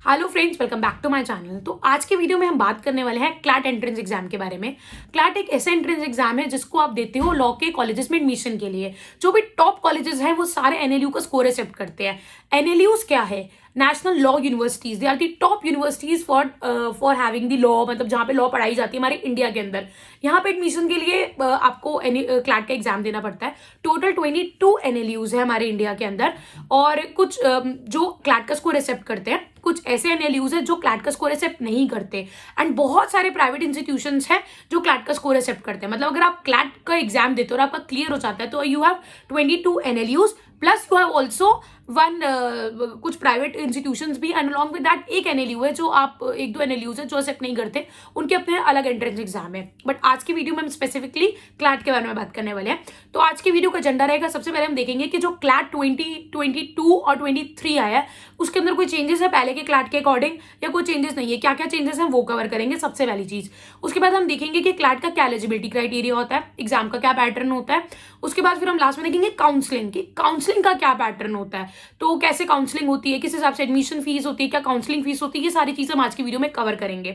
Hello friends, welcome back to my channel. तो आज के वीडियो में हम बात करने वाले हैं क्लैट एंट्रेंस एग्जाम के बारे में। क्लैट एक ऐसा एंट्रेंस एग्जाम है जिसको आप देते हो लॉ के कॉलेजेस में एडमिशन के लिए। जो भी टॉप कॉलेजेस हैं वो सारे एनएलयू का स्कोर एक्सेप्ट करते हैं। एनएलयूज क्या है? National law universities. They are the top universities for having the law, मतलब जहाँ पे लॉ पढ़ाई जाती है हमारे इंडिया के अंदर। यहाँ पे एडमिशन के लिए आपको क्लैट का एग्जाम देना पड़ता है। टोटल 22 एनएलयूज है हमारे इंडिया के अंदर, और कुछ जो क्लैट का स्कोर एक्सेप्ट करते हैं, कुछ ऐसे एनएलयूज है जो क्लैट का स्कोर एक्सेप्ट नहीं करते, एंड बहुत सारे प्राइवेट इंस्टीट्यूशंस हैं जो क्लैट का स्कोर एक्सेप्ट करते हैं। मतलब अगर आप क्लैट का एग्जाम देते हो और आपका क्लियर हो जाता है तो you have 22 NLUs plus you have also कुछ प्राइवेट इंस्टीट्यूशंस भी, एंड अलॉन्ग विद दैट एक एनएलयू है जो आप एक दो एनएलयूज है जो एक्सेप्ट नहीं करते, उनके अपने अलग एंट्रेंस एग्जाम है। बट आज की वीडियो में हम स्पेसिफिकली क्लैट के बारे में बात करने वाले हैं। तो आज की वीडियो का एजेंडा रहेगा, सबसे पहले हम देखेंगे कि जो क्लैट 2022 और 23 आया है उसके अंदर कोई चेंजेस है पहले के क्लैट के अकॉर्डिंग या कोई चेंजेस नहीं है, क्या क्या चेंजेस हैं वो कवर करेंगे सबसे पहली चीज। उसके बाद हम देखेंगे कि क्लैट का क्या एलिजिबिलिटी क्राइटेरिया होता है, एग्जाम का क्या पैटर्न होता है। उसके बाद फिर हम लास्ट में देखेंगे काउंसलिंग का क्या पैटर्न होता है, तो कैसे काउंसलिंग होती है, किस हिसाब से एडमिशन फीस होती है, क्या काउंसलिंग फीस होती है, ये सारी चीजें हम आज की वीडियो में कवर करेंगे।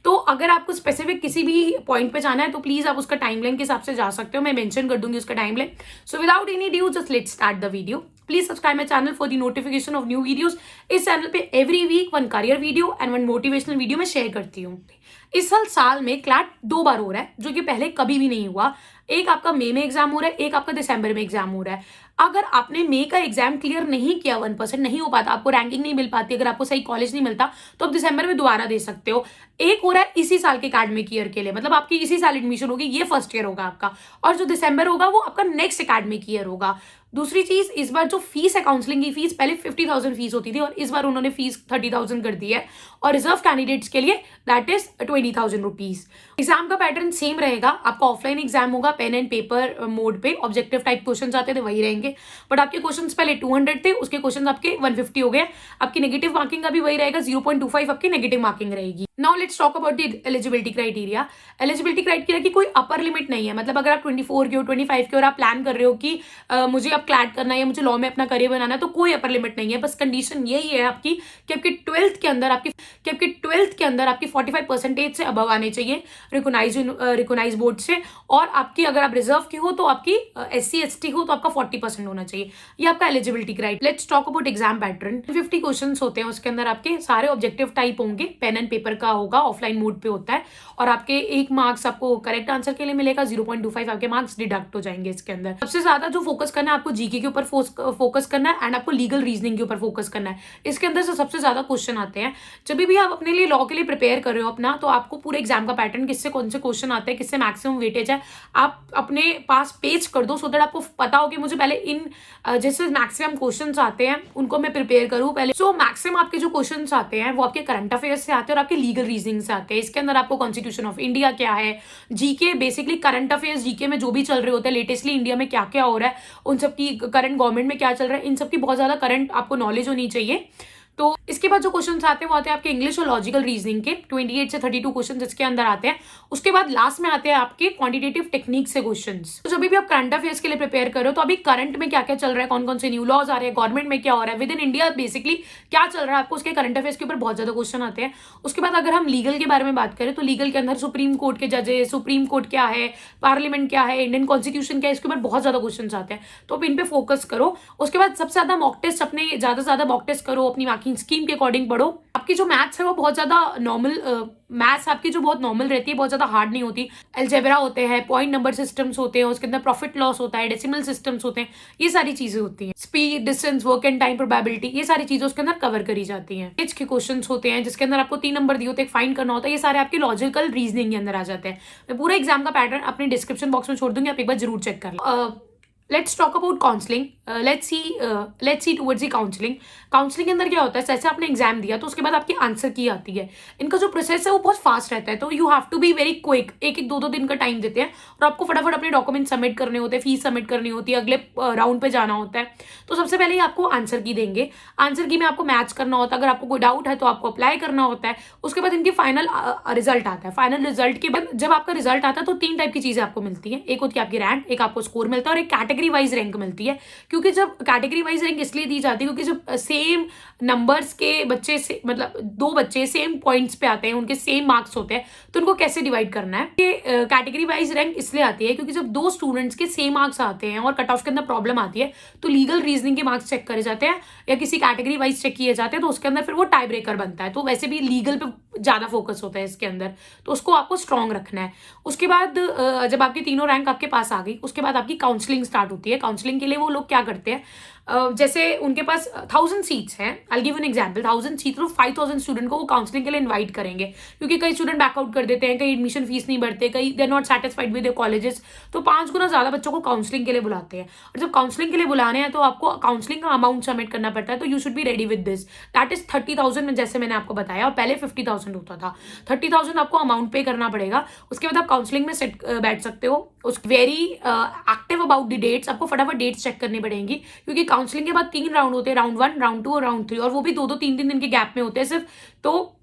तो अगर आपको स्पेसिफिक किसी भी पॉइंट पे जाना है तो प्लीज आप उसका टाइमलाइन के हिसाब से जा सकते हो, मैं मेंशन कर दूंगी उसका timeline. So without any due just let's start the video. Please subscribe my channel for the notification of new videos. इस चैनल पे every week one career video and one motivational video में share करती हूँ। इस साल में CLAT 2 बार हो रहा है, जो कि पहले कभी भी नहीं हुआ। एक आपका मई में एग्जाम हो रहा है, एक आपका दिसंबर में एग्जाम हो रहा है। अगर आपने मई का एग्जाम क्लियर नहीं किया, 1% नहीं हो पाता, आपको रैंकिंग नहीं मिल पाती, अगर आपको सही कॉलेज नहीं मिलता, तो आप दिसंबर में दोबारा दे सकते हो। एक हो रहा है इसी साल के एकेडमिक ईयर के लिए, मतलब आपकी इसी साल एडमिशन होगी, ये फर्स्ट ईयर होगा आपका, और जो दिसंबर होगा वो आपका नेक्स्ट एकेडमिक ईयर होगा। दूसरी चीज, इस बार जो फीस है काउंसलिंग की फीस, पहले 50,000 फीस होती थी और इस बार उन्होंने फीस 30,000 कर दी है, और रिजर्व कैंडिडेट्स के लिए दैट इज 20,000 रुपीज। एग्जाम का पैटर्न सेम रहेगा, आपका ऑफलाइन एग्जाम होगा, पेन एंड पेपर मोड पे, ऑब्जेक्टिव टाइप क्वेश्चन आते थे वही रहेंगे, बट आपके क्वेश्चन पहले 200 थे, उसके क्वेश्चन आपके 150 हो गए। आपकी नेगेटिव मार्किंग का भी वही रहेगा, 0.25 आपकी नेगेटिव मार्किंग रहेगी। Now let's talk about the eligibility criteria. Eligibility criteria की कोई अपर लिमिट नहीं है, मतलब अगर आप 24 के हो, 25 के हो और आप प्लान कर रहे हो कि मुझे अब क्लैट करना है या मुझे लॉ में अपना करियर बनाना है, तो कोई अपर लिमिट नहीं है। बस कंडीशन यही है आपकी कि आपकी 12th के अंदर आपकी 45% से अबव आने चाहिए रिकॉग्नाइज बोर्ड से, और आपकी अगर आप रिजर्व की हो तो आपकी SC ST हो तो आपका 40% होना चाहिए। ये आपका eligibility criteria. Let's talk about exam pattern. 50 question होते हैं, उसके अंदर आपके सारे ऑब्जेक्टिव टाइप होंगे, पेन एंड पेपर का होगा, ऑफलाइन मोड पे होता है, और आपके 1 मार्क्स आपको करेक्ट आंसर के लिए मिलेगा, 0.25 आपके मार्क्स डिडक्ट हो जाएंगे इसके अंदर। सबसे ज्यादा जो फोकस करना है आपको जीके के ऊपर फोकस करना है, एंड आपको लीगल रीजनिंग के ऊपर फोकस करना है। इसके अंदर से सबसे ज्यादा क्वेश्चन आते हैं। जब भी आप अपने लिए लॉ के लिए प्रिपेयर कर रहे हो अपना, तो आपको पूरे एग्जाम का पैटर्न, किससे कौन से क्वेश्चन आते हैं, किससे मैक्सिमम वेटेज है, आप अपने पास पेज कर दो, सो दैट आपको पता हो कि मुझे पहले इन जैसे मैक्सिमम क्वेश्चंस आते हैं उनको मैं प्रिपेयर करूँ पहले। सो मैक्सिमम आपके जो क्वेश्चंस आते हैं वो आपके करंट अफेयर्स से आते हैं और आपके लीगल रीजनिंग से आते हैं। इसके अंदर आपको कॉन्स्टिट्यूशन ऑफ इंडिया क्या है, GK, basically current affairs GK में जो भी चल रहे होते हैं, लेटेस्टली इंडिया में क्या क्या हो रहा है, उन सबकी करंट गवर्नमेंट में क्या चल रहा है, इन सबकी बहुत ज्यादा करंट आपको नॉलेज होनी चाहिए। तो इसके बाद जो क्वेश्चंस आते हैं वो आते हैं आपके इंग्लिश और लॉजिकल रीजनिंग के 28 से 32 क्वेश्चंस इसके अंदर आते हैं। उसके बाद लास्ट में आते हैं आपके क्वांटिटेटिव टेक्निक से क्वेश्चंस। तो जब भी आप करंट अफेयर्स के लिए प्रिपेयर करो तो अभी करंट में क्या क्या चल रहा है, कौन कौन से न्यू लॉज आ रहे हैं, गवर्नमेंट में क्या हो रहा है, विद इन इंडिया बेसिकली क्या चल रहा है, आपको उसके करंट अफेयर्स के ऊपर बहुत ज्यादा क्वेश्चन आते हैं। उसके बाद अगर हम लीगल के बारे में बात करें तो लीगल के अंदर सुप्रीम कोर्ट के जजेस, सुप्रीम कोर्ट क्या है, पार्लियामेंट क्या है, इंडियन कॉन्स्टिट्यूशन क्या है, इसके ऊपर बहुत ज्यादा क्वेश्चन आते हैं, तो आप इन पे फोकस करो। उसके बाद सबसे ज्यादा मॉक टेस्ट, अपने ज्यादा से ज्यादा मॉक टेस्ट करो, अपनी मार्किंग स्कीम के अकॉर्डिंग पढ़ो। आपकी जो मैथ्स है वो बहुत ज्यादा नॉर्मल, मैथ्स आपकी जो बहुत नॉर्मल रहती है, बहुत ज्यादा हार्ड नहीं होती। अलजेब्रा होते हैं, पॉइंट नंबर सिस्टम्स होते हैं, उसके अंदर प्रॉफिट लॉस होता है, डेसिमल सिस्टम्स होते हैं, ये सारी चीजें होती हैं। Speed, distance, work and time, probability, ये सारी चीजें उसके अंदर कवर करी जाती हैं। एज के क्वेश्चन होते हैं जिसके अंदर आपको 3 नंबर दिए होते हैं, फाइंड करना होता है, ये सारे आपके लॉजिकल रीजनिंग के अंदर आ जाते हैं। मैं पूरा एग्जाम का पैटर्न अपने डिस्क्रिप्शन बॉक्स में छोड़ दूंगी, आप एक बार जरूर चेक कर लो। Let's talk about counselling. Let's see towards the counselling. Counselling के अंदर क्या होता है, जैसे आपने एग्जाम दिया तो उसके बाद आपकी आंसर की आती है। इनका जो प्रोसेस है वो बहुत फास्ट रहता है, तो you have to be very quick. एक 2 दिन का टाइम देते हैं और आपको फटाफट अपने डॉक्यूमेंट सबमिट करने होते हैं, फीस सबमिट करनी होती है, अगले राउंड पे जाना होता है। तो सबसे पहले ही आपको आंसर की देंगे, आंसर की में आपको मैच करना होता है, अगर आपको कोई डाउट है तो आपको अप्लाई करना होता है। उसके बाद इनकी फाइनल रिजल्ट आता है। फाइनल रिजल्ट के बाद जब आपका रिजल्ट आता है तो 3 टाइप की चीजें आपको मिलती है। एक होती है आपकी रैंक, एक आपको स्कोर मिलता है, और एक कैटेगरी कैटेगरी वाइज रैंक मिलती है। क्योंकि जब कैटेगरी वाइज रैंक इसलिए दी जाती है क्योंकि जब सेम नंबर्स के बच्चे से मतलब दो बच्चे सेम पॉइंट्स पे आते हैं, उनके सेम मार्क्स होते हैं, तो उनको कैसे डिवाइड करना है। ये कैटेगरी वाइज रैंक इसलिए आती है क्योंकि जब दो स्टूडेंट्स के सेम मार्क्स आते हैं और कट ऑफ के अंदर प्रॉब्लम आती है तो लीगल रीजनिंग के मार्क्स चेक करे जाते हैं या किसी कैटेगरी वाइज चेक किए जाते हैं, तो उसके अंदर फिर वो टाई ब्रेकर बनता है। तो वैसे भी लीगल पे ज्यादा फोकस होता है इसके अंदर, तो उसको आपको स्ट्रॉन्ग रखना है। उसके बाद जब आपकी तीनों रैंक आपके पास आ गई, उसके बाद आपकी काउंसलिंग स्टार्ट होती है। काउंसलिंग के लिए वो लोग क्या करते हैं, जैसे उनके पास 1000 सीट्स हैं, I give an example, 1000 seats, तो 5000 स्टूडेंट को वो काउंसलिंग के लिए इनवाइट करेंगे। क्योंकि कई स्टूडेंट बैकआउट कर देते हैं, कई एडमिशन फीस नहीं भरते, कई they are not satisfied with colleges, तो 5 गुना ज्यादा बच्चों को काउंसलिंग के लिए बुलाते हैं। और जब काउंसलिंग के लिए बुलाने हैं तो आपको काउंसलिंग का अमाउंट सबमिट करना पड़ता है, तो you should be ready with this. That is 30,000 में, जैसे मैंने आपको बताया, और पहले 50,000 होता था। 30,000 आपको अमाउंट पे करना पड़ेगा। उसके बाद आप काउंसलिंग में बैठ सकते हो। उस very active about the dates, आपको फटाफट डेट्स चेक करनी पड़ेंगी क्योंकि काउंसलिंग के बाद 3 राउंड होते हैं, राउंड 1, राउंड 2 और राउंड 3, और वो भी 2-2, 3-3 दिन के गैप में होते हैं सिर्फ, तो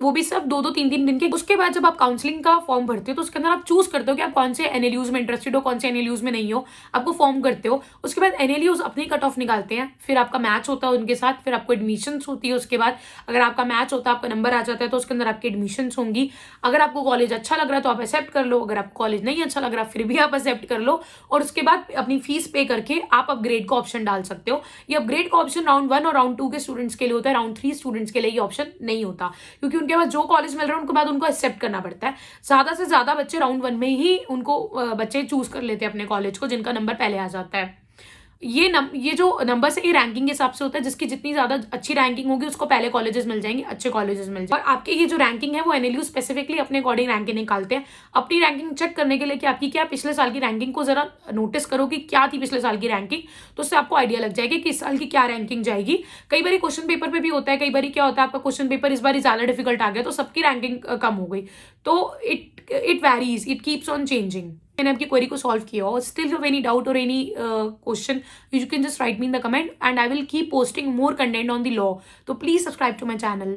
वो भी सब 2-2, 3-3 दिन के। उसके बाद जब आप काउंसलिंग का फॉर्म भरते हो तो उसके अंदर आप चूज करते हो कि आप कौन से एनएलयूज में इंटरेस्टेड हो, कौन से एनएलयूज में नहीं हो, आपको फॉर्म करते हो। उसके बाद एनएलयूज अपनी कट ऑफ निकालते हैं, फिर आपका मैच होता है उनके साथ, फिर आपको एडमिशन होती है। उसके बाद अगर आपका मैच होता है, आपका नंबर आ जाता है, तो उसके अंदर आपकी एडमिशन होंगी। अगर आपको कॉलेज अच्छा लग रहा है तो आप एक्सेप्ट कर लो, अगर आपको कॉलेज नहीं अच्छा लग रहा फिर भी आप एक्सेप्ट कर लो, और उसके बाद अपनी फीस पे करके आप अपग्रेड का ऑप्शन डाल सकते हो। ये अपग्रेड का ऑप्शन राउंड 1 और राउंड 2 के स्टूडेंट्स के लिए होता है, राउंड 3 स्टूडेंट्स के लिए ये ऑप्शन नहीं होता, क्योंकि उनके पास जो कॉलेज मिल रहा है उनके बाद उनको एक्सेप्ट करना पड़ता है। ज्यादा से ज्यादा बच्चे राउंड 1 में ही उनको बच्चे चूज कर लेते हैं अपने कॉलेज को, जिनका नंबर पहले आ जाता है। ये जो नंबर है ये रैंकिंग के हिसाब से होता है, जिसकी जितनी ज्यादा अच्छी रैंकिंग होगी उसको पहले कॉलेजेस मिल जाएंगे, अच्छे कॉलेजेस मिल जाएंगे। और आपकी ये जो रैंकिंग है वो एनएलयू स्पेसिफिकली अपने अकॉर्डिंग रैंकिंग निकालते हैं। अपनी रैंकिंग चेक करने के लिए कि आपकी क्या पिछले साल की रैंकिंग को जरा नोटिस करो कि क्या थी पिछले साल की रैंकिंग, तो उससे आपको आइडिया लग जाएगा कि इस साल की क्या रैंकिंग जाएगी। कई बार क्वेश्चन पेपर पे भी होता है, कई बार क्या होता है आपका क्वेश्चन पेपर इस बार ज्यादा डिफिकल्ट आ गया तो सबकी रैंकिंग कम हो गई, तो it varies, it keeps on changing. मैंने आपकी क्वेरी को सॉल्व किया हो, still have any doubt or any question, you can just write me in the comment and I will keep posting more content on the law, तो please subscribe to my channel.